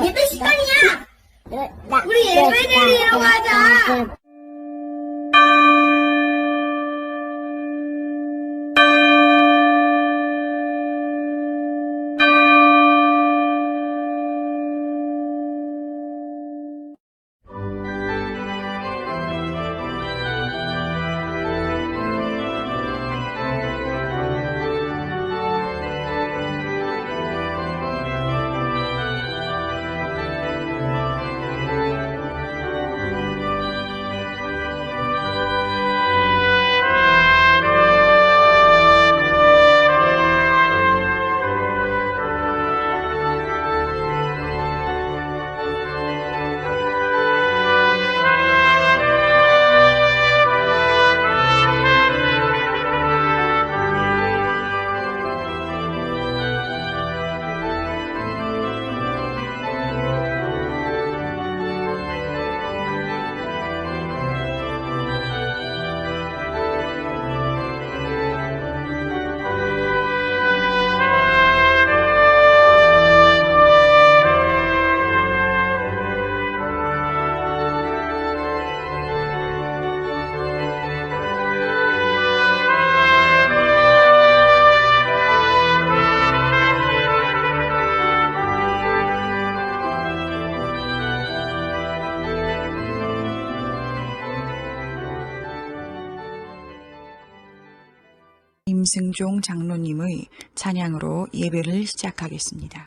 예배 시간이야! 우리 예배 드리러 가자! 임승종 장로님의 찬양으로 예배를 시작하겠습니다.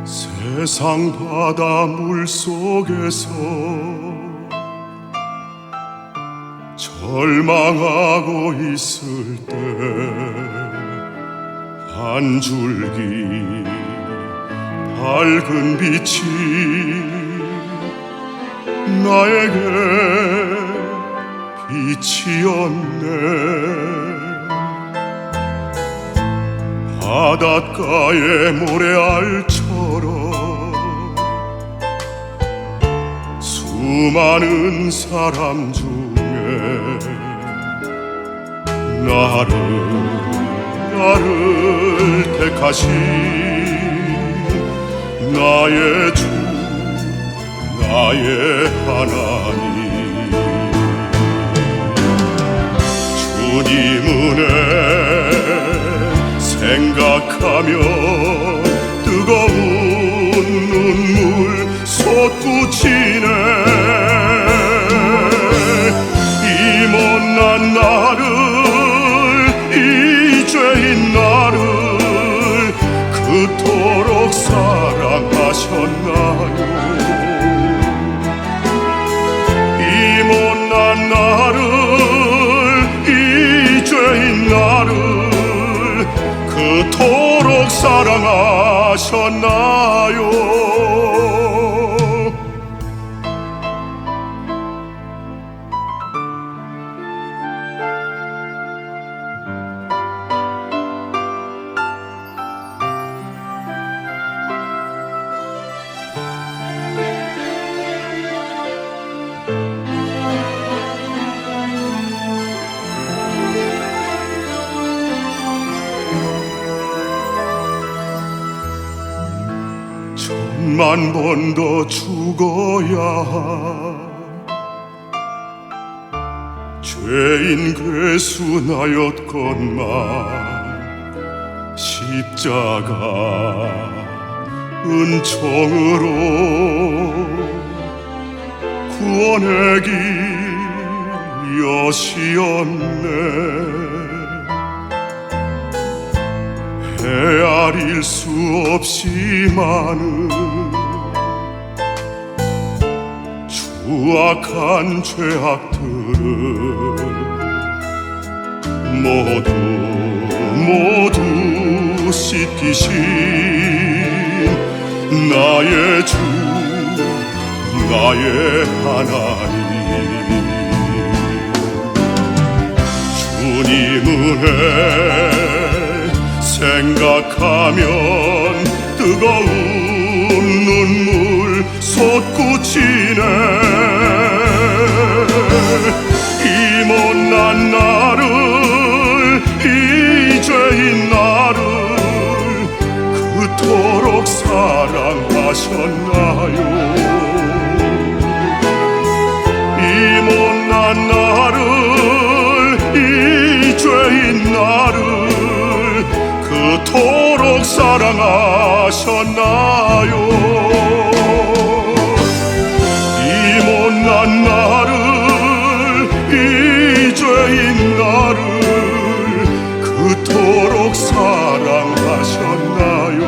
세상 바다 물속에서 절망하고 있을 때 한 줄기 밝은 빛이 나에게 빛이었네. 바닷가의 모래알처럼 수많은 사람 중에 나를 택하신 나의 주 나의 하나님 주님 은혜 생각하며 뜨거운 눈물 솟구치네. 이 못난 나를 이 죄인 나를 그토록 사랑하셨나요. 이 못난 나를 이 죄인 나를 그토록 사랑하셨나요. 천만 번 더 죽어야 죄인 괴수나였건만 십자가 은총으로 구원의 길 여시었네. 헤아릴 수 없이 많은 수악한 죄악들을 모두 씻기신 나의 주 나의 하나님 주님 은혜 생각하면 뜨거운 눈물 솟구치네 이 못난 나를 이 죄인 나를 그토록 사랑하셨나요 이 못난 나를 이 죄인 나를 그토록 사랑하셨나요 이 못난 나를 이 죄인 나를 그토록 사랑하셨나요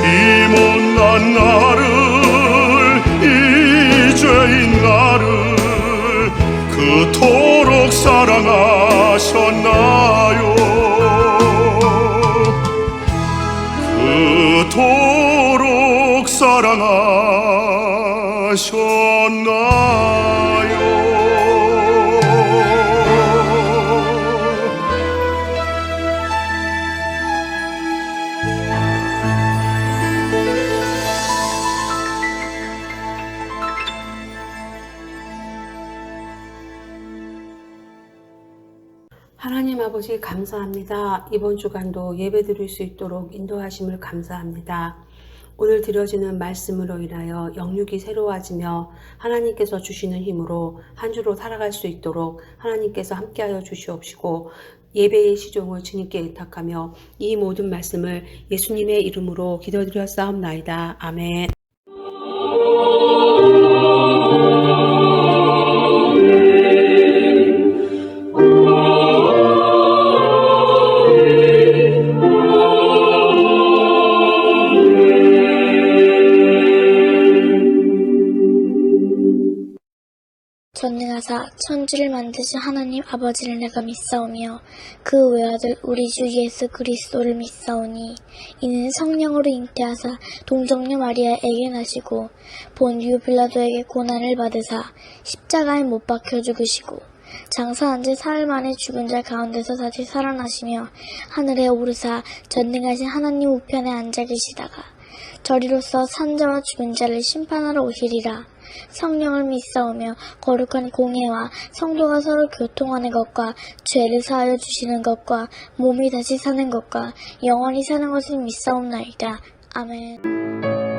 이 못난 나를 이 죄인 나를 그토록 사랑하셨나요 그토록 사랑하셨나요 하나님 아버지 감사합니다. 이번 주간도 예배 드릴 수 있도록 인도하심을 감사합니다. 오늘 드려지는 말씀으로 인하여 영육이 새로워지며 하나님께서 주시는 힘으로 한 주로 살아갈 수 있도록 하나님께서 함께하여 주시옵시고 예배의 시종을 주님께 의탁하며 이 모든 말씀을 예수님의 이름으로 기도드렸사옵나이다. 아멘. 전능하사 천지를 만드신 하나님 아버지를 내가 믿사오며 그 외아들 우리 주 예수 그리스도를 믿사오니 이는 성령으로 잉태하사 동정녀 마리아에게 나시고 본디오 빌라도에게 고난을 받으사 십자가에 못 박혀 죽으시고 장사한 지 사흘 만에 죽은 자 가운데서 다시 살아나시며 하늘에 오르사 전능하신 하나님 우편에 앉아 계시다가 저리로서 산자와 죽은 자를 심판하러 오시리라. 성령을 믿사오며 거룩한 공예와 성도가 서로 교통하는 것과 죄를 사하여 주시는 것과 몸이 다시 사는 것과 영원히 사는 것을 믿사옵나이다. 아멘.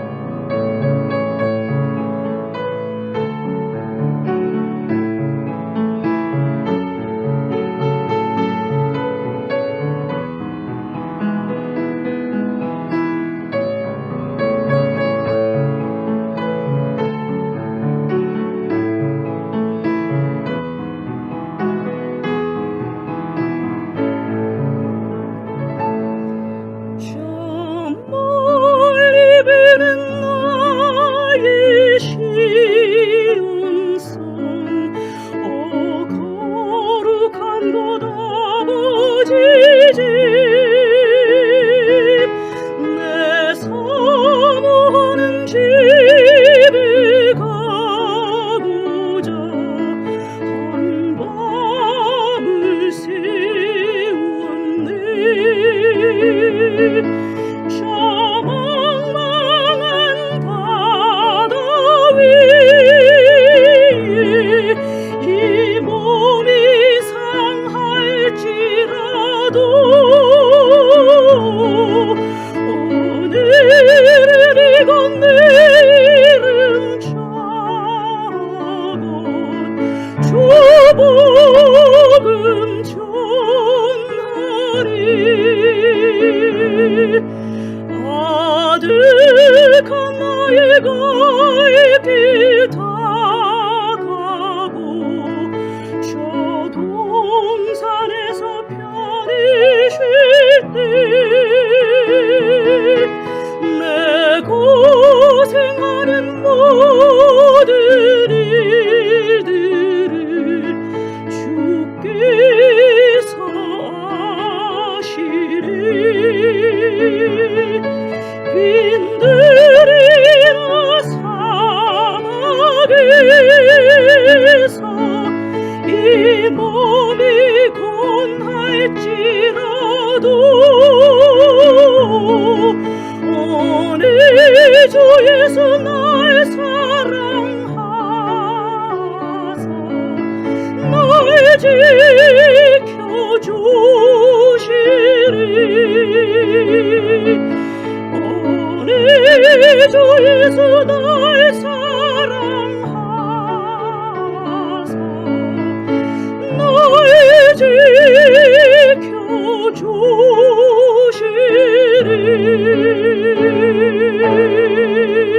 아득한 나의 갈길 다가고 저 동산에서 편히 쉴 때 내 고생하는 여기서 이 몸이곤할지라도 오늘 주 예수 날 사랑하사 날 지켜주시리. 오늘 주 예수 날 사랑하사 날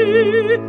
지켜주시리.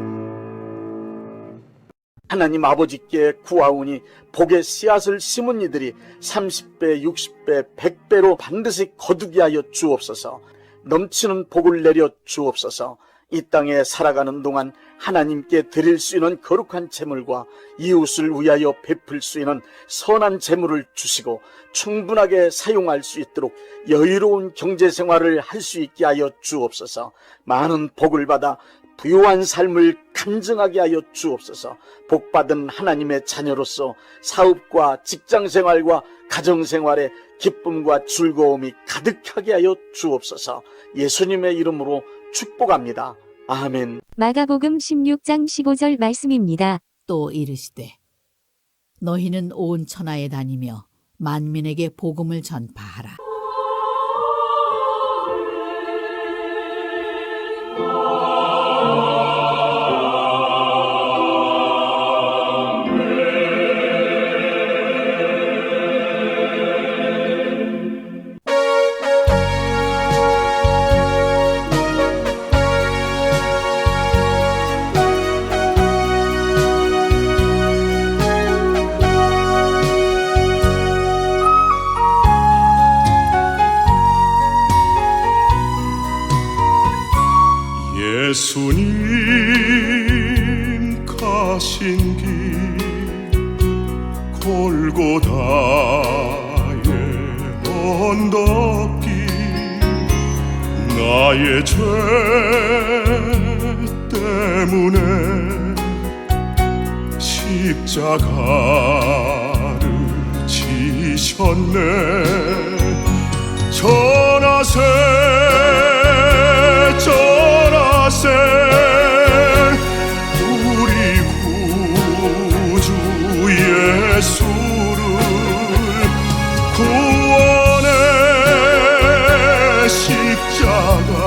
하나님 아버지께 구하오니 복의 씨앗을 심은 이들이 30배, 60배, 100배로 반드시 거두게 하여 주옵소서. 넘치는 복을 내려 주옵소서. 이 땅에 살아가는 동안 하나님께 드릴 수 있는 거룩한 재물과 이웃을 위하여 베풀 수 있는 선한 재물을 주시고 충분하게 사용할 수 있도록 여유로운 경제생활을 할 수 있게 하여 주옵소서. 많은 복을 받아 부유한 삶을 간증하게 하여 주옵소서. 복받은 하나님의 자녀로서 사업과 직장생활과 가정생활에 기쁨과 즐거움이 가득하게 하여 주옵소서. 예수님의 이름으로 축복합니다. 아멘. 마가복음 16장 15절 말씀입니다. 또 이르시되 너희는 온 천하에 다니며 만민에게 복음을 전파하라. 예수님 가신 길 골고다의 언덕길 나의 죄 때문에 십자가를 지셨네. 전하세 전하세 우리 구주 예수를 구원의 십자가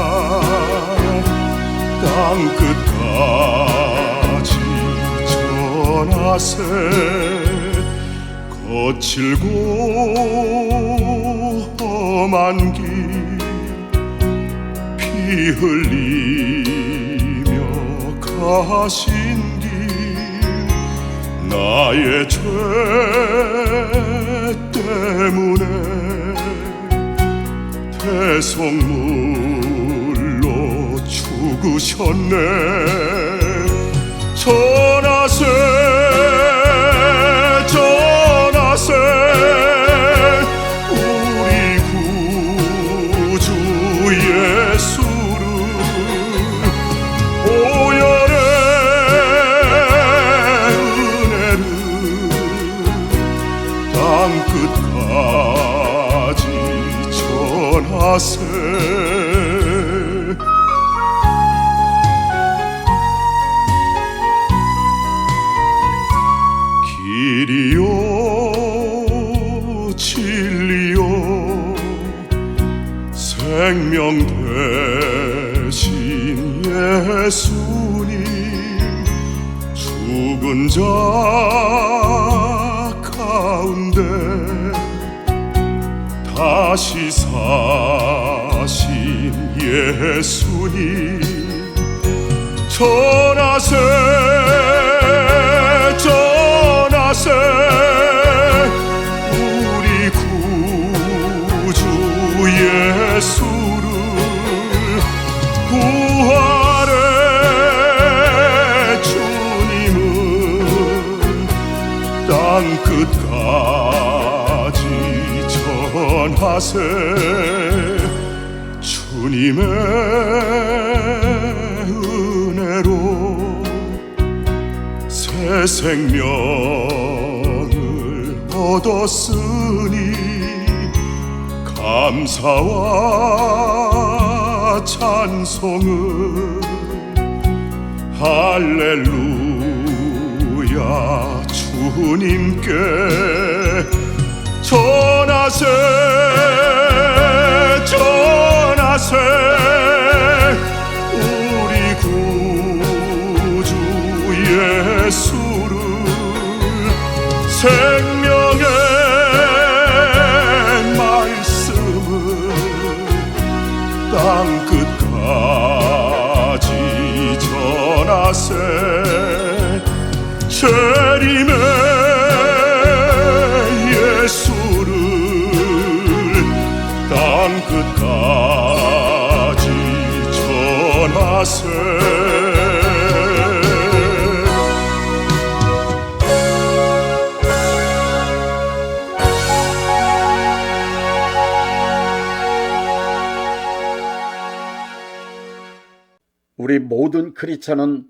땅끝까지 전하세. 거칠고 험한 길 피 흘리며 가신 길 나의 죄 때문에 대속물로 죽으셨네. 전하세 전하세 우리 구주 예수를 오열의 은혜를 땅끝까지 전하세. 길이요 진리요 생명 되신 예수님 죽은 자 가운데 다시 사신 예수님 전하세 전하세 우리 구주 예수를 부활의 주님은 땅끝까지 전하세. 주님의 은혜로 새 생명을 얻었으니 감사와 찬송을 할렐루야 주님께 전하세 전하세 우리 구주 예수를 생명의 말씀을 땅 끝까지 전하세 재림의 예수를 땅 끝까지 전하세 우리 모든 크리스찬은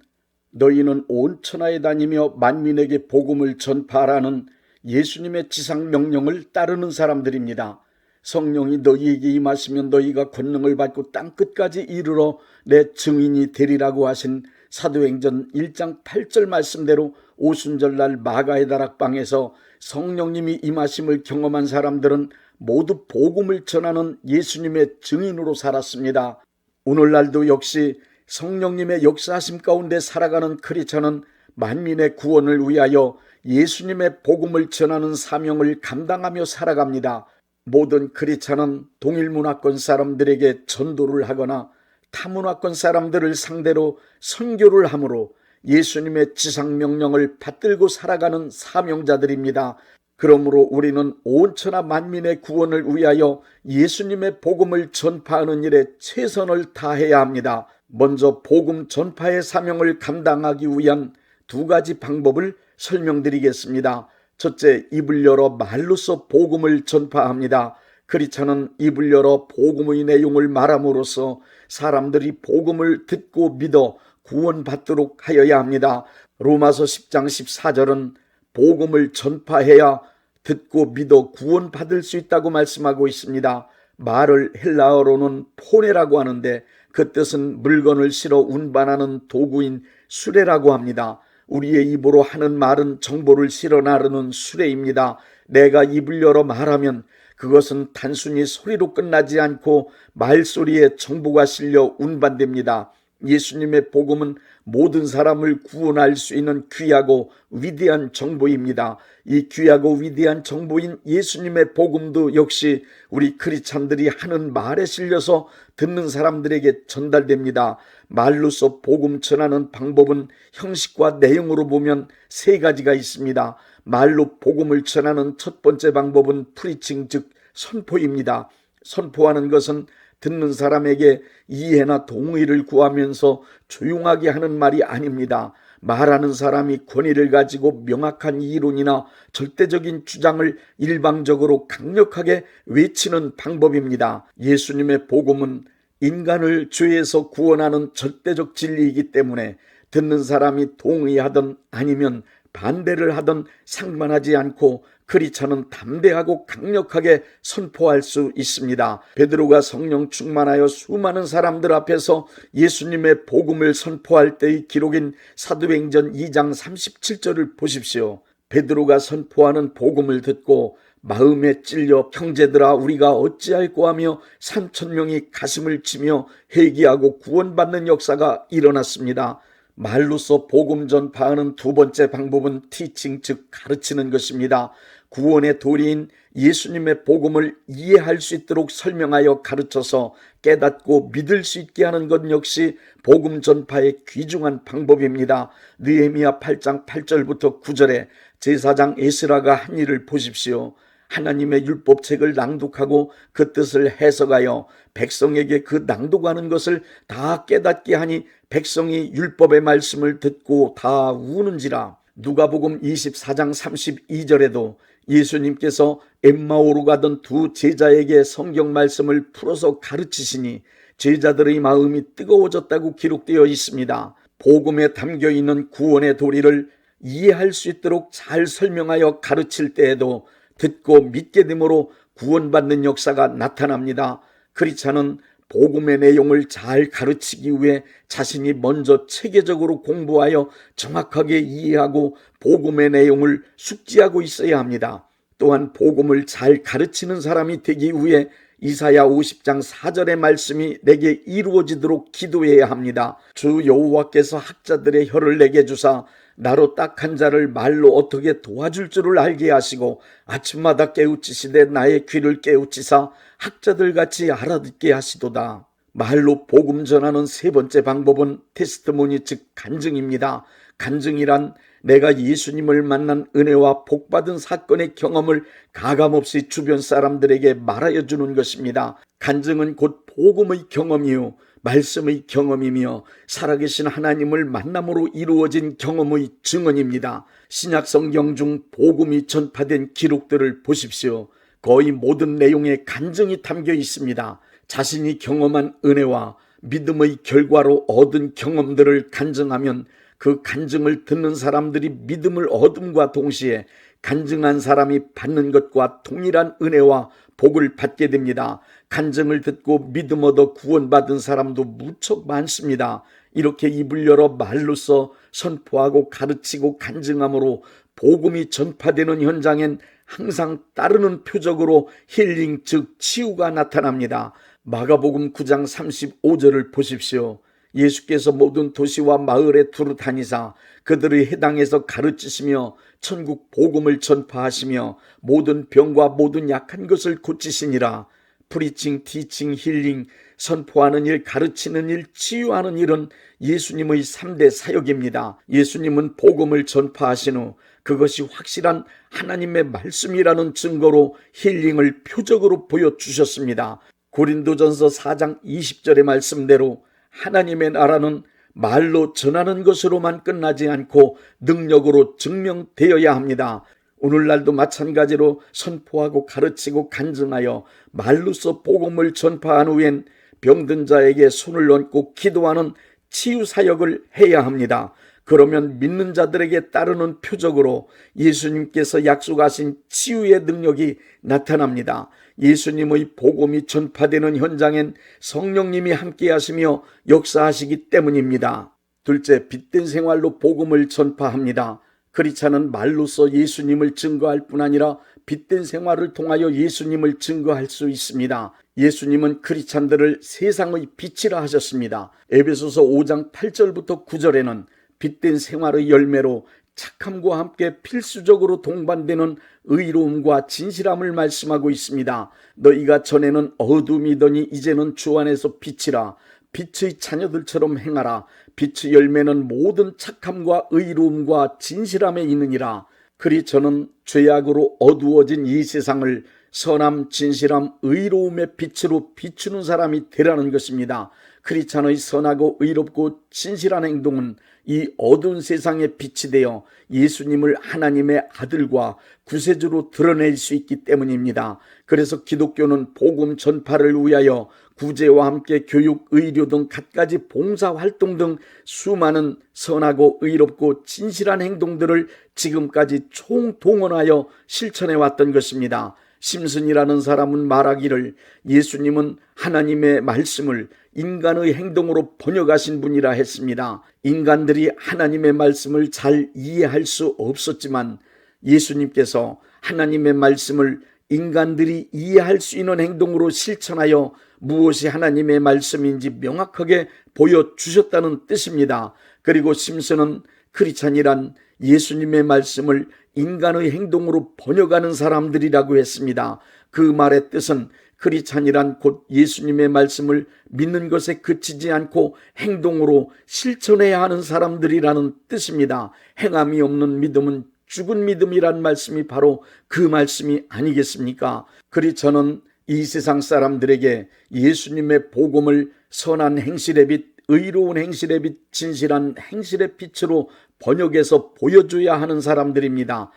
너희는 온 천하에 다니며 만민에게 복음을 전파하라는 예수님의 지상 명령을 따르는 사람들입니다. 성령이 너희에게 임하시면 너희가 권능을 받고 땅끝까지 이르러 내 증인이 되리라고 하신 사도행전 1장 8절 말씀대로 오순절날 마가의 다락방에서 성령님이 임하심을 경험한 사람들은 모두 복음을 전하는 예수님의 증인으로 살았습니다. 오늘날도 역시 성령님의 역사하심 가운데 살아가는 크리스찬은 만민의 구원을 위하여 예수님의 복음을 전하는 사명을 감당하며 살아갑니다. 모든 크리스찬은 동일 문화권 사람들에게 전도를 하거나 타문화권 사람들을 상대로 선교를 함으로 예수님의 지상명령을 받들고 살아가는 사명자들입니다. 그러므로 우리는 온 천하 만민의 구원을 위하여 예수님의 복음을 전파하는 일에 최선을 다해야 합니다. 먼저 복음 전파의 사명을 감당하기 위한 두 가지 방법을 설명드리겠습니다. 첫째, 입을 열어 말로써 복음을 전파합니다. 크리스찬은 입을 열어 복음의 내용을 말함으로써 사람들이 복음을 듣고 믿어 구원받도록 하여야 합니다. 로마서 10장 14절은 복음을 전파해야 듣고 믿어 구원받을 수 있다고 말씀하고 있습니다. 말을 헬라어로는 포네라고 하는데 그 뜻은 물건을 실어 운반하는 도구인 수레라고 합니다. 우리의 입으로 하는 말은 정보를 실어 나르는 수레입니다. 내가 입을 열어 말하면 그것은 단순히 소리로 끝나지 않고 말소리에 정보가 실려 운반됩니다. 예수님의 복음은 모든 사람을 구원할 수 있는 귀하고 위대한 정보입니다. 이 귀하고 위대한 정보인 예수님의 복음도 역시 우리 크리스찬들이 하는 말에 실려서 듣는 사람들에게 전달됩니다. 말로써 복음 전하는 방법은 형식과 내용으로 보면 세 가지가 있습니다. 말로 복음을 전하는 첫 번째 방법은 프리칭, 즉 선포입니다. 선포하는 것은 듣는 사람에게 이해나 동의를 구하면서 조용하게 하는 말이 아닙니다. 말하는 사람이 권위를 가지고 명확한 이론이나 절대적인 주장을 일방적으로 강력하게 외치는 방법입니다. 예수님의 복음은 인간을 죄에서 구원하는 절대적 진리이기 때문에 듣는 사람이 동의하든 아니면 반대를 하든 상관하지 않고 크리스찬은 담대하고 강력하게 선포할 수 있습니다. 베드로가 성령 충만하여 수많은 사람들 앞에서 예수님의 복음을 선포할 때의 기록인 사도행전 2장 37절을 보십시오. 베드로가 선포하는 복음을 듣고 마음에 찔려 형제들아 우리가 어찌할꼬 하며 3,000명이 가슴을 치며 회개하고 구원받는 역사가 일어났습니다. 말로써 복음 전파하는 두 번째 방법은 티칭, 즉 가르치는 것입니다. 구원의 도리인 예수님의 복음을 이해할 수 있도록 설명하여 가르쳐서 깨닫고 믿을 수 있게 하는 것 역시 복음 전파의 귀중한 방법입니다. 느헤미야 8장 8절부터 9절에 제사장 에스라가 한 일을 보십시오. 하나님의 율법책을 낭독하고 그 뜻을 해석하여 백성에게 그 낭독하는 것을 다 깨닫게 하니 백성이 율법의 말씀을 듣고 다 우는지라. 누가복음 24장 32절에도 예수님께서 엠마오로 가던 두 제자에게 성경 말씀을 풀어서 가르치시니 제자들의 마음이 뜨거워졌다고 기록되어 있습니다. 복음에 담겨있는 구원의 도리를 이해할 수 있도록 잘 설명하여 가르칠 때에도 듣고 믿게 됨으로 구원받는 역사가 나타납니다. 크리스찬은 복음의 내용을 잘 가르치기 위해 자신이 먼저 체계적으로 공부하여 정확하게 이해하고 복음의 내용을 숙지하고 있어야 합니다. 또한 복음을 잘 가르치는 사람이 되기 위해 이사야 50장 4절의 말씀이 내게 이루어지도록 기도해야 합니다. 주 여호와께서 학자들의 혀를 내게 주사 나로 딱한 자를 말로 어떻게 도와줄 줄을 알게 하시고 아침마다 깨우치시되 나의 귀를 깨우치사 학자들같이 알아듣게 하시도다. 말로 복음 전하는 세 번째 방법은 테스트모니 즉 간증입니다. 간증이란 내가 예수님을 만난 은혜와 복받은 사건의 경험을 가감없이 주변 사람들에게 말하여 주는 것입니다. 간증은 곧 복음의 경험이요 말씀의 경험이며 살아계신 하나님을 만남으로 이루어진 경험의 증언입니다. 신약 성경 중 복음이 전파된 기록들을 보십시오. 거의 모든 내용에 간증이 담겨 있습니다. 자신이 경험한 은혜와 믿음의 결과로 얻은 경험들을 간증하면 그 간증을 듣는 사람들이 믿음을 얻음과 동시에 간증한 사람이 받는 것과 동일한 은혜와 복을 받게 됩니다. 간증을 듣고 믿음 얻어 구원받은 사람도 무척 많습니다. 이렇게 입을 열어 말로써 선포하고 가르치고 간증함으로 복음이 전파되는 현장엔 항상 따르는 표적으로 힐링 즉 치유가 나타납니다. 마가복음 9장 35절을 보십시오. 예수께서 모든 도시와 마을에 두루 다니사 그들의 해당에서 가르치시며 천국 복음을 전파하시며 모든 병과 모든 약한 것을 고치시니라. 프리칭, 티칭, 힐링, 선포하는 일, 가르치는 일, 치유하는 일은 예수님의 3대 사역입니다. 예수님은 복음을 전파하신 후 그것이 확실한 하나님의 말씀이라는 증거로 힐링을 표적으로 보여주셨습니다. 고린도전서 4장 20절의 말씀대로 하나님의 나라는 말로 전하는 것으로만 끝나지 않고 능력으로 증명되어야 합니다. 오늘날도 마찬가지로 선포하고 가르치고 간증하여 말로써 복음을 전파한 후엔 병든 자에게 손을 얹고 기도하는 치유 사역을 해야 합니다. 그러면 믿는 자들에게 따르는 표적으로 예수님께서 약속하신 치유의 능력이 나타납니다. 예수님의 복음이 전파되는 현장엔 성령님이 함께 하시며 역사하시기 때문입니다. 둘째, 빛된 생활로 복음을 전파합니다. 크리스찬은 말로써 예수님을 증거할 뿐 아니라 빛된 생활을 통하여 예수님을 증거할 수 있습니다. 예수님은 크리스찬들을 세상의 빛이라 하셨습니다. 에베소서 5장 8절부터 9절에는 빛된 생활의 열매로 착함과 함께 필수적으로 동반되는 의로움과 진실함을 말씀하고 있습니다. 너희가 전에는 어둠이더니 이제는 주 안에서 빛이라. 빛의 자녀들처럼 행하라. 빛의 열매는 모든 착함과 의로움과 진실함에 있느니라. 그리 저는 죄악으로 어두워진 이 세상을 선함, 진실함, 의로움의 빛으로 비추는 사람이 되라는 것입니다. 크리스찬의 선하고 의롭고 진실한 행동은 이 어두운 세상의 빛이 되어 예수님을 하나님의 아들과 구세주로 드러낼 수 있기 때문입니다. 그래서 기독교는 복음 전파를 위하여 구제와 함께 교육, 의료 등 갖가지 봉사활동 등 수많은 선하고 의롭고 진실한 행동들을 지금까지 총동원하여 실천해왔던 것입니다. 심슨이라는 사람은 말하기를 예수님은 하나님의 말씀을 인간의 행동으로 번역하신 분이라 했습니다. 인간들이 하나님의 말씀을 잘 이해할 수 없었지만 예수님께서 하나님의 말씀을 인간들이 이해할 수 있는 행동으로 실천하여 무엇이 하나님의 말씀인지 명확하게 보여주셨다는 뜻입니다. 그리고 심슨은 크리스찬이란 예수님의 말씀을 인간의 행동으로 번역하는 사람들이라고 했습니다. 그 말의 뜻은 크리스찬이란 곧 예수님의 말씀을 믿는 것에 그치지 않고 행동으로 실천해야 하는 사람들이라는 뜻입니다. 행함이 없는 믿음은 죽은 믿음이란 말씀이 바로 그 말씀이 아니겠습니까? 크리스찬은 이 세상 사람들에게 예수님의 복음을 선한 행실의 빛, 의로운 행실의 빛, 진실한 행실의 빛으로 번역해서 보여줘야 하는 사람들입니다.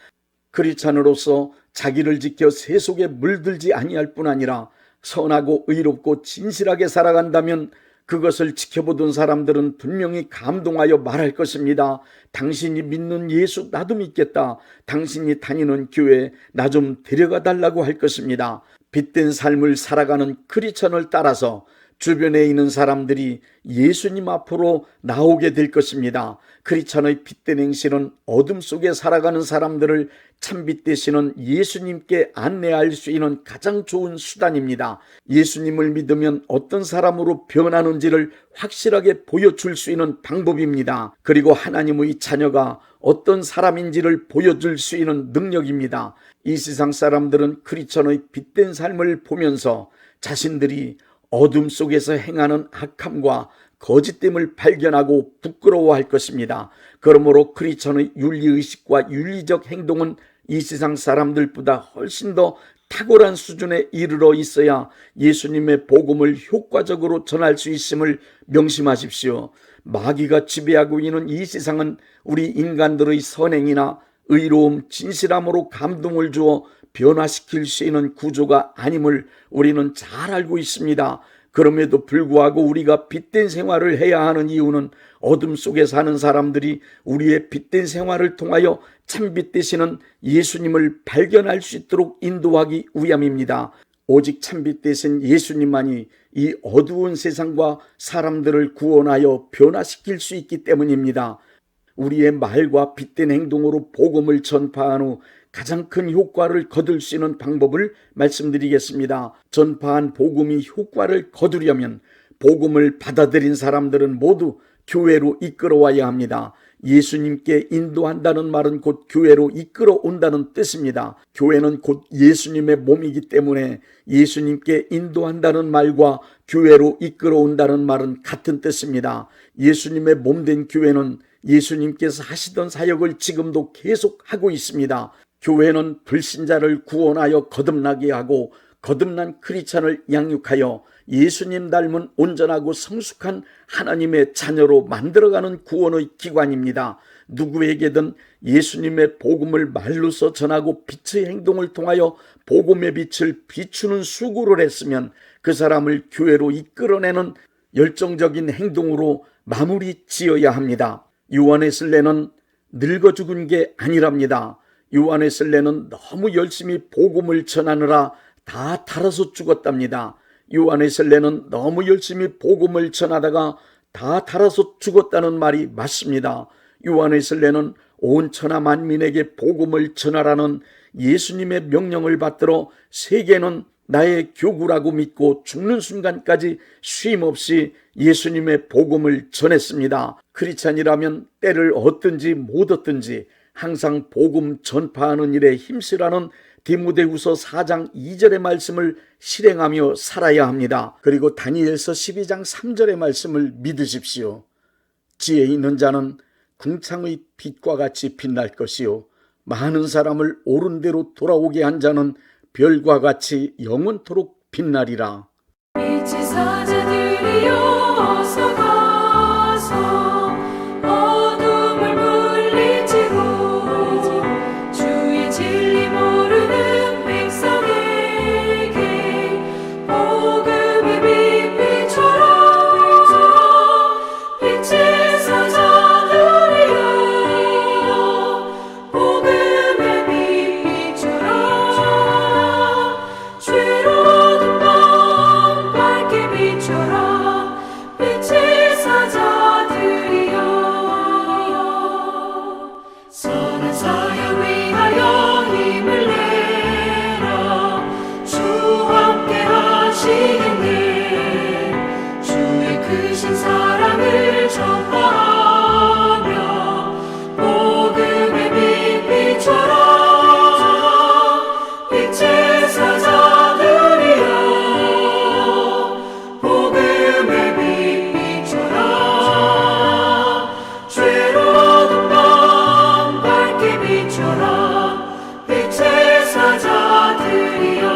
크리스찬으로서 자기를 지켜 세속에 물들지 아니할 뿐 아니라 선하고 의롭고 진실하게 살아간다면 그것을 지켜보던 사람들은 분명히 감동하여 말할 것입니다. 당신이 믿는 예수 나도 믿겠다. 당신이 다니는 교회 나 좀 데려가 달라고 할 것입니다. 빛된 삶을 살아가는 크리스천을 따라서 주변에 있는 사람들이 예수님 앞으로 나오게 될 것입니다. 크리스천의 빛된 행실은 어둠 속에 살아가는 사람들을 참빛 되시는 예수님께 안내할 수 있는 가장 좋은 수단입니다. 예수님을 믿으면 어떤 사람으로 변하는지를 확실하게 보여줄 수 있는 방법입니다. 그리고 하나님의 자녀가 어떤 사람인지를 보여줄 수 있는 능력입니다. 이 세상 사람들은 크리스천의 빛된 삶을 보면서 자신들이 어둠 속에서 행하는 악함과 거짓됨을 발견하고 부끄러워할 것입니다. 그러므로 크리스천의 윤리의식과 윤리적 행동은 이 세상 사람들보다 훨씬 더 탁월한 수준에 이르러 있어야 예수님의 복음을 효과적으로 전할 수 있음을 명심하십시오. 마귀가 지배하고 있는 이 세상은 우리 인간들의 선행이나 의로움, 진실함으로 감동을 주어 변화시킬 수 있는 구조가 아님을 우리는 잘 알고 있습니다. 그럼에도 불구하고 우리가 빛된 생활을 해야 하는 이유는 어둠 속에 사는 사람들이 우리의 빛된 생활을 통하여 참빛 되시는 예수님을 발견할 수 있도록 인도하기 위함입니다. 오직 참빛 되신 예수님만이 이 어두운 세상과 사람들을 구원하여 변화시킬 수 있기 때문입니다. 우리의 말과 빛된 행동으로 복음을 전파한 후 가장 큰 효과를 거둘 수 있는 방법을 말씀드리겠습니다. 전파한 복음이 효과를 거두려면 복음을 받아들인 사람들은 모두 교회로 이끌어와야 합니다. 예수님께 인도한다는 말은 곧 교회로 이끌어온다는 뜻입니다. 교회는 곧 예수님의 몸이기 때문에 예수님께 인도한다는 말과 교회로 이끌어온다는 말은 같은 뜻입니다. 예수님의 몸된 교회는 예수님께서 하시던 사역을 지금도 계속하고 있습니다. 교회는 불신자를 구원하여 거듭나게 하고 거듭난 크리스천을 양육하여 예수님 닮은 온전하고 성숙한 하나님의 자녀로 만들어가는 구원의 기관입니다. 누구에게든 예수님의 복음을 말로써 전하고 빛의 행동을 통하여 복음의 빛을 비추는 수고를 했으면 그 사람을 교회로 이끌어내는 열정적인 행동으로 마무리 지어야 합니다. 요한웨슬레는 늙어 죽은 게 아니랍니다. 요한웨슬레는 너무 열심히 복음을 전하느라 다 달아서 죽었답니다. 요한웨슬레는 너무 열심히 복음을 전하다가 다 달아서 죽었다는 말이 맞습니다. 요한웨슬레는 온 천하 만민에게 복음을 전하라는 예수님의 명령을 받들어 세계는 나의 교구라고 믿고 죽는 순간까지 쉼없이 예수님의 복음을 전했습니다. 크리스찬이라면 때를 얻든지 못 얻든지 항상 복음 전파하는 일에 힘쓰라는 디모데후서 4장 2절의 말씀을 실행하며 살아야 합니다. 그리고 다니엘서 12장 3절의 말씀을 믿으십시오. 지혜 있는 자는 궁창의 빛과 같이 빛날 것이요 많은 사람을 옳은 대로 돌아오게 한 자는 별과 같이 영원토록 빛나리라. 빛의 사자들이여 어서 가서 어둠을 물리치고 주의 진리 모르는 백성에게 복음의 빛 비춰라. 빛의 사자들이여 복음의 빛 비춰라. 죄로운 밤 밝게 비춰라. 빛의 사자들이여 선한 사역 위하여 힘을 내라. 주와 함께 하시겠네. 주의 크신 사랑을 전파하며 복음의 빛 비춰라. 빛의 사자들이여 복음의 빛 비춰라. 죄로운 밤 밝게 비춰라. 빛의 사자들이여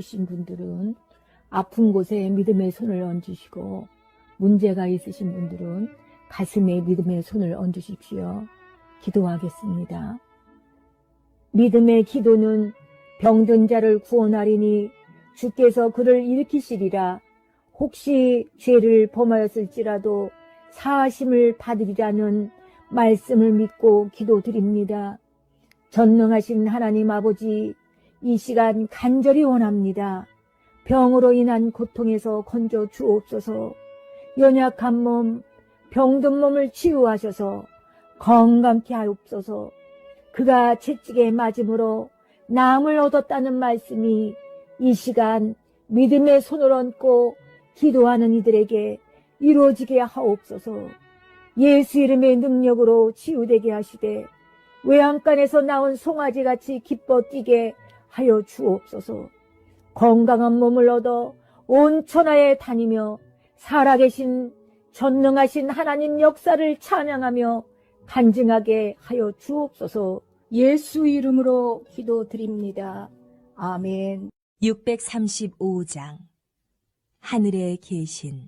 있으신 분들은 아픈 곳에 믿음의 손을 얹으시고, 문제가 있으신 분들은 가슴에 믿음의 손을 얹으십시오. 기도하겠습니다. 믿음의 기도는 병든 자를 구원하리니 주께서 그를 일으키시리라. 혹시 죄를 범하였을지라도 사하심을 받으리라는 말씀을 믿고 기도드립니다. 전능하신 하나님 아버지, 이 시간 간절히 원합니다. 병으로 인한 고통에서 건져 주옵소서. 연약한 몸, 병든 몸을 치유하셔서 건강케 하옵소서. 그가 채찍에 맞음으로 나음을 얻었다는 말씀이 이 시간 믿음의 손을 얹고 기도하는 이들에게 이루어지게 하옵소서. 예수 이름의 능력으로 치유되게 하시되 외양간에서 나온 송아지같이 기뻐 뛰게 하여 주옵소서. 건강한 몸을 얻어 온 천하에 다니며 살아계신 전능하신 하나님 역사를 찬양하며 간증하게 하여 주옵소서. 예수 이름으로 기도드립니다. 아멘. 635장 하늘에 계신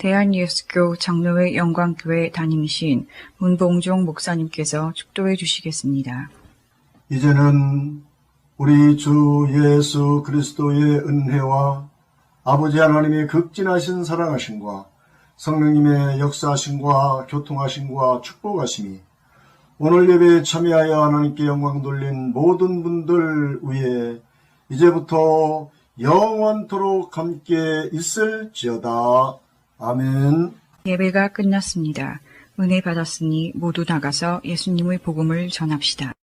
대한예수교 장로회 영광교회 담임이신 문봉종 목사님께서 축도해 주시겠습니다. 이제는 우리 주 예수 그리스도의 은혜와 아버지 하나님의 극진하신 사랑하심과 성령님의 역사하심과 교통하심과 축복하심이 오늘 예배에 참여하여 하나님께 영광 돌린 모든 분들 위에 이제부터 영원토록 함께 있을지어다. 아멘. 예배가 끝났습니다. 은혜 받았으니 모두 나가서 예수님의 복음을 전합시다.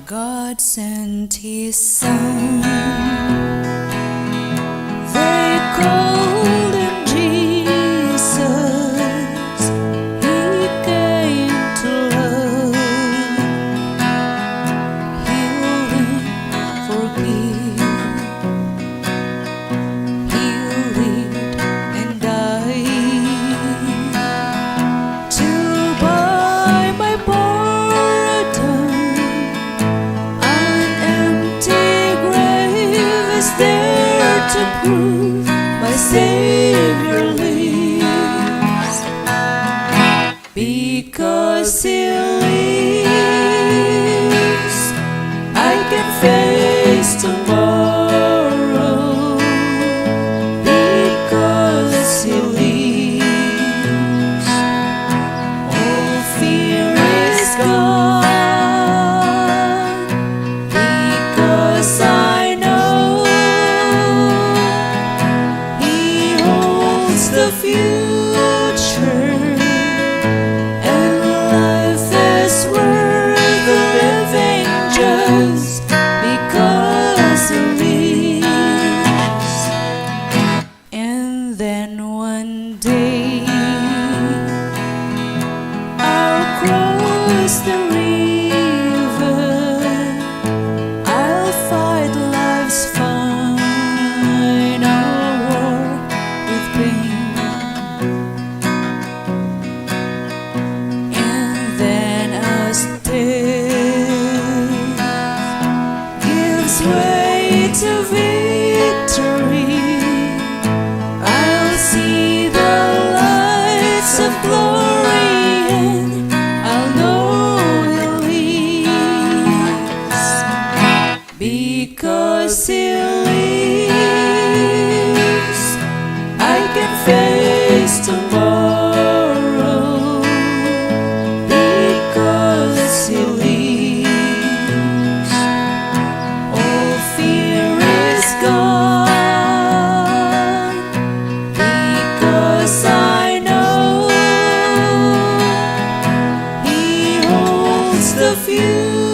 God sent his son. They called him Jesus. He came to love, heal and forgive. He lived and died to buy my pardon. There to prove my Savior lives, because He lives, I can face tomorrow, because He lives, all fear is gone, because I know He holds cross the river, I'll fight life's final war with pain. And then as death gives way to victory, I'll see the lights of glory, and I'll know He'll lives. Because He lives, I can face tomorrow. Because He lives, all fear is gone. Because I know He holds the future.